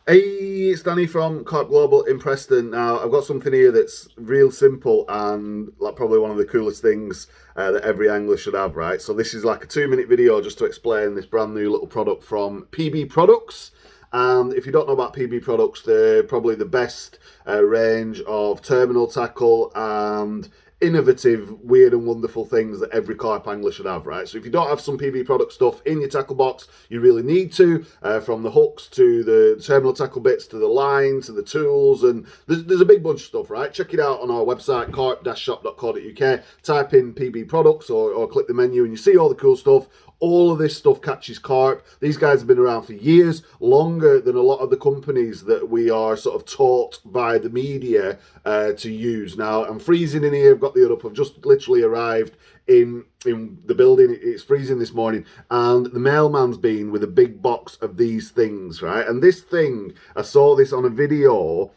Hey, it's Danny from Carp Global in Preston. Now, I've got something here that's real simple and like probably one of the coolest things that every angler should have, right? So this is like a 2 minute video just to explain this brand new little product from PB Products. And if you don't know about PB Products, they're probably the best range of terminal tackle and innovative, weird and wonderful things that every carp angler should have, right? So if you don't have some PB product stuff in your tackle box, you really need to, from the hooks to the terminal tackle bits to the line to the tools, and there's a big bunch of stuff, right? Check it out on our website, carp-shop.co.uk. Type in PB products or click the menu and you see all the cool stuff. All of this stuff catches carp. These guys have been around for years, longer than a lot of the companies that we are sort of taught by the media to use. Now, I'm freezing in here. I've got the hood up. I've just literally arrived in the building. It's freezing this morning, and the mailman's been with a big box of these things, right? And this thing, I saw this on a video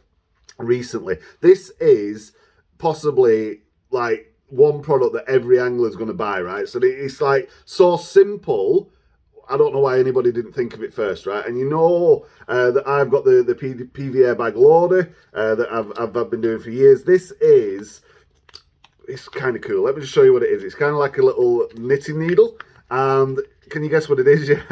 recently. This is possibly like one product that every angler is going to buy, right? So it's like so simple. I don't know why anybody didn't think of it first, right? And you know that I've got the PVA bag loader that I've been doing for years. It's kind of cool. Let me just show you what it is. It's kind of like a little knitting needle. And can you guess what it is? Yeah.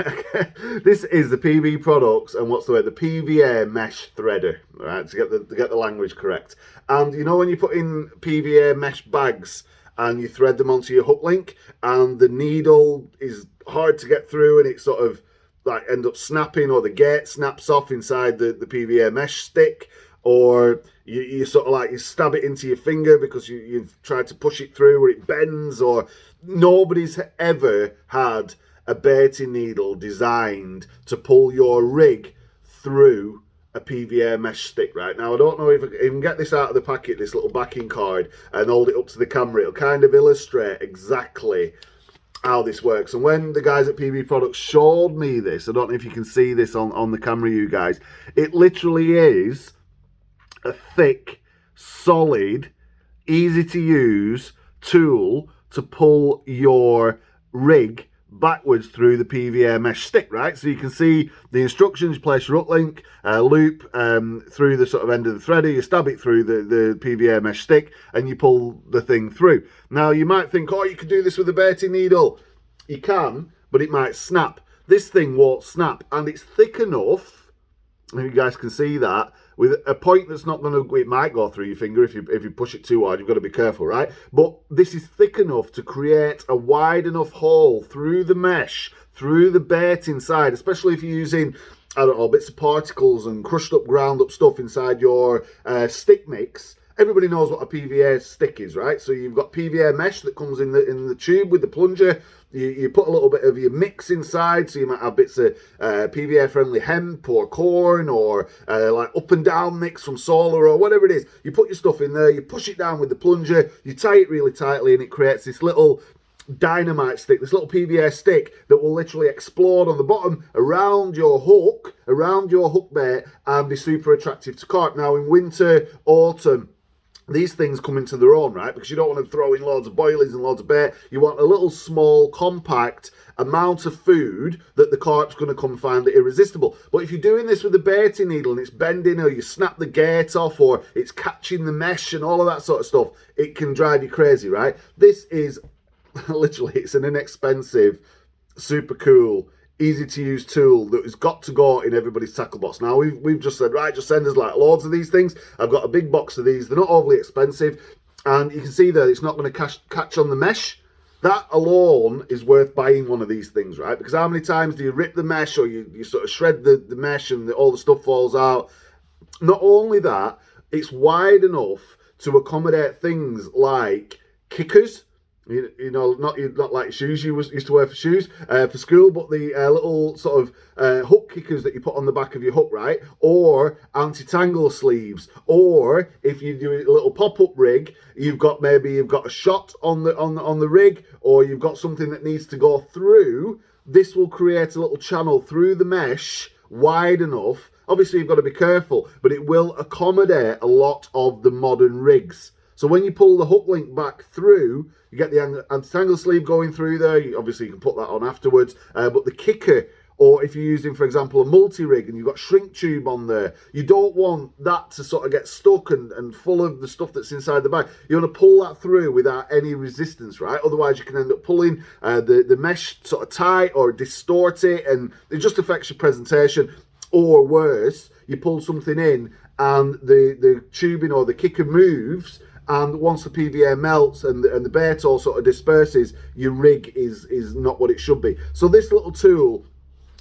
This is the PB Products, and what's the word? The PVA mesh threader, right? To get the language correct. And you know when you put in PVA mesh bags and you thread them onto your hook link, and the needle is hard to get through, and it sort of like end up snapping, or the gate snaps off inside the PVA mesh stick, or you sort of like you stab it into your finger because you've tried to push it through, or it bends, or nobody's ever had a baiting needle designed to pull your rig through a PVA mesh stick. Right now, I don't know if I can get this out of the packet, this little backing card, and hold it up to the camera. It'll kind of illustrate exactly how this works. And when the guys at PB Products showed me this, I don't know if you can see this on the camera, you guys, it literally is a thick, solid, easy to use tool to pull your rig backwards through the PVA mesh stick, right? So you can see the instructions. You place your hook link, loop through the sort of end of the threader, you stab it through the PVA mesh stick, and you pull the thing through. Now, you might think, oh, you could do this with a baiting needle. You can, but it might snap. This thing won't snap, and it's thick enough, and you guys can see that, with a point that's not going to, it might go through your finger if you push it too hard. You've got to be careful, right? But this is thick enough to create a wide enough hole through the mesh, through the bait inside, especially if you're using, I don't know, bits of particles and crushed up, ground up stuff inside your stick mix. Everybody knows what a PVA stick is, right? So you've got PVA mesh that comes in the tube with the plunger. You put a little bit of your mix inside, so you might have bits of PVA friendly hemp or corn, or like up and down mix from solar or whatever it is. You put your stuff in there, you push it down with the plunger, you tie it really tightly, and it creates this little dynamite stick, this little PVA stick that will literally explode on the bottom around your hook bait, and be super attractive to carp. Now, in winter, autumn, these things come into their own, right? Because you don't want to throw in loads of boilies and loads of bait. You want a little small, compact amount of food that the carp's going to come find it irresistible. But if you're doing this with a baiting needle and it's bending, or you snap the gate off, or it's catching the mesh and all of that sort of stuff, it can drive you crazy, right? This is literally, it's an inexpensive, super cool, easy to use tool that has got to go in everybody's tackle box. Now, we've just said, right, just send us like loads of these things. I've got a big box of these. They're not overly expensive, and you can see that it's not going to catch on the mesh. That alone is worth buying one of these things, right? Because how many times do you rip the mesh, or you sort of shred the mesh and all the stuff falls out? Not only that, it's wide enough to accommodate things like kickers. You know, not like shoes you used to wear for shoes for school, but the little sort of hook kickers that you put on the back of your hook, right? Or anti-tangle sleeves, or if you do a little pop-up rig, you've got a shot on the rig, or you've got something that needs to go through. This will create a little channel through the mesh, wide enough. Obviously, you've got to be careful, but it will accommodate a lot of the modern rigs. So when you pull the hook link back through, you get the anti-tangle sleeve going through there. Obviously, you can put that on afterwards. But the kicker or if you're using, for example, a multi-rig and you've got shrink tube on there, you don't want that to sort of get stuck and full of the stuff that's inside the bag. You want to pull that through without any resistance, right? Otherwise you can end up pulling the mesh sort of tight or distort it, and it just affects your presentation. Or worse, you pull something in and the tubing or the kicker moves, and once the PVA melts and the bait all sort of disperses, your rig is not what it should be. So this little tool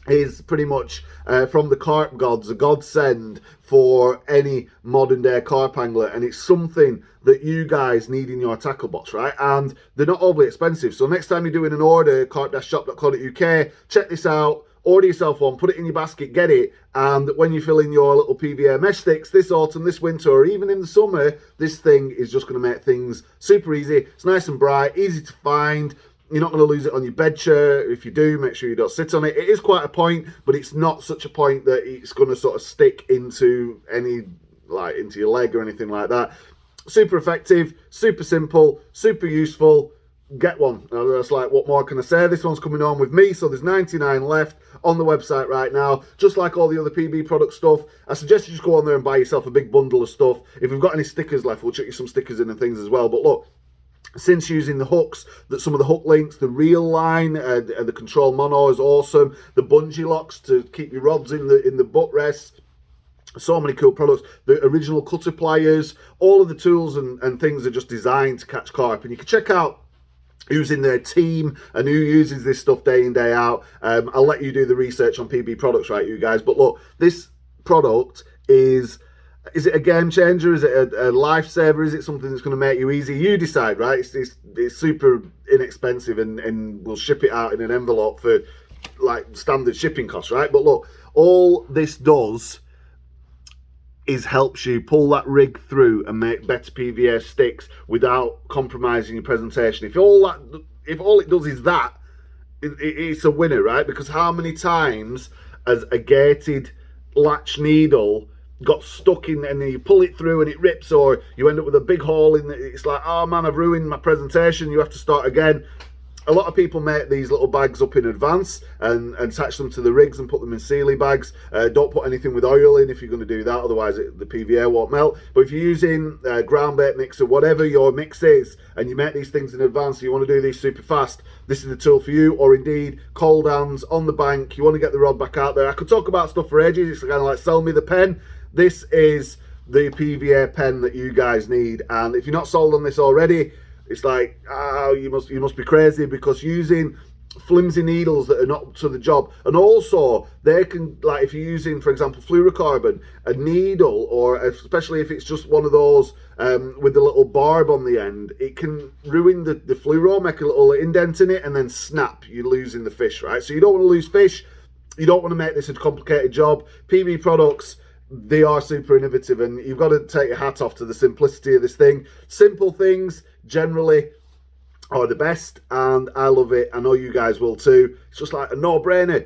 is pretty much from the carp gods, a godsend for any modern day carp angler, and it's something that you guys need in your tackle box, right? And they're not overly expensive. So next time you're doing an order, carp-shop.co.uk, check this out. Order yourself one, put it in your basket, get it, and when you fill in your little PVA mesh sticks this autumn, this winter, or even in the summer, this thing is just going to make things super easy. It's nice and bright, easy to find. You're not going to lose it on your bed chair. If you do, make sure you don't sit on it. It is quite a point, but it's not such a point that it's going to sort of stick into into your leg or anything like that. Super effective, super simple, super useful. Get one. That's like, what more can I say? This one's coming on with me, so there's 99 left on the website right now. Just like all the other PB product stuff, I suggest you just go on there and buy yourself a big bundle of stuff. If we've got any stickers left, we'll chuck you some stickers in and things as well. But look, since using the hooks, that some of the hook links, the reel line, the control mono is awesome. The bungee locks to keep your rods in the butt rests. So many cool products. The original cutter pliers, all of the tools and things are just designed to catch carp. And you can check out who's in their team and who uses this stuff day in, day out. I'll let you do the research on PB products, right, you guys? But look, this product is it a game changer? Is it a lifesaver? Is it something that's going to make you easy? You decide, right? It's super inexpensive and we'll ship it out in an envelope for like standard shipping costs, right? But look, all this does is helps you pull that rig through and make better PVA sticks without compromising your presentation. If all it does is that, it's a winner, right? Because how many times has a gated latch needle got stuck in and you pull it through and it rips, or you end up with a big hole in it? It's like, oh man, I've ruined my presentation, you have to start again. A lot of people make these little bags up in advance and attach them to the rigs and put them in sealy bags. Don't put anything with oil in if you're going to do that, otherwise the PVA won't melt. But if you're using ground bait mix or whatever your mix is, and you make these things in advance, so you want to do these super fast, this is the tool for you. Or indeed, cold hands on the bank, you want to get the rod back out there. I could talk about stuff for ages. It's kind of like sell me the pen. This is the PVA pen that you guys need, and if you're not sold on this already, it's like, oh, you must be crazy, because using flimsy needles that are not up to the job, and also they can, like if you're using, for example, fluorocarbon, a needle, or especially if it's just one of those with the little barb on the end, it can ruin the fluoro, make a little indent in it, and then snap, you're losing the fish, right? So you don't want to lose fish. You don't want to make this a complicated job. PB products, they are super innovative, and you've got to take your hat off to the simplicity of this thing. Simple things generally are the best, and I love it. I know you guys will too. It's just like a no-brainer.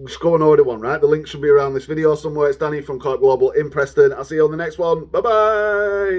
Just go and order one, right? The link should be around this video somewhere. It's Danny from Carp Global in Preston. I'll see you on the next one. Bye-bye.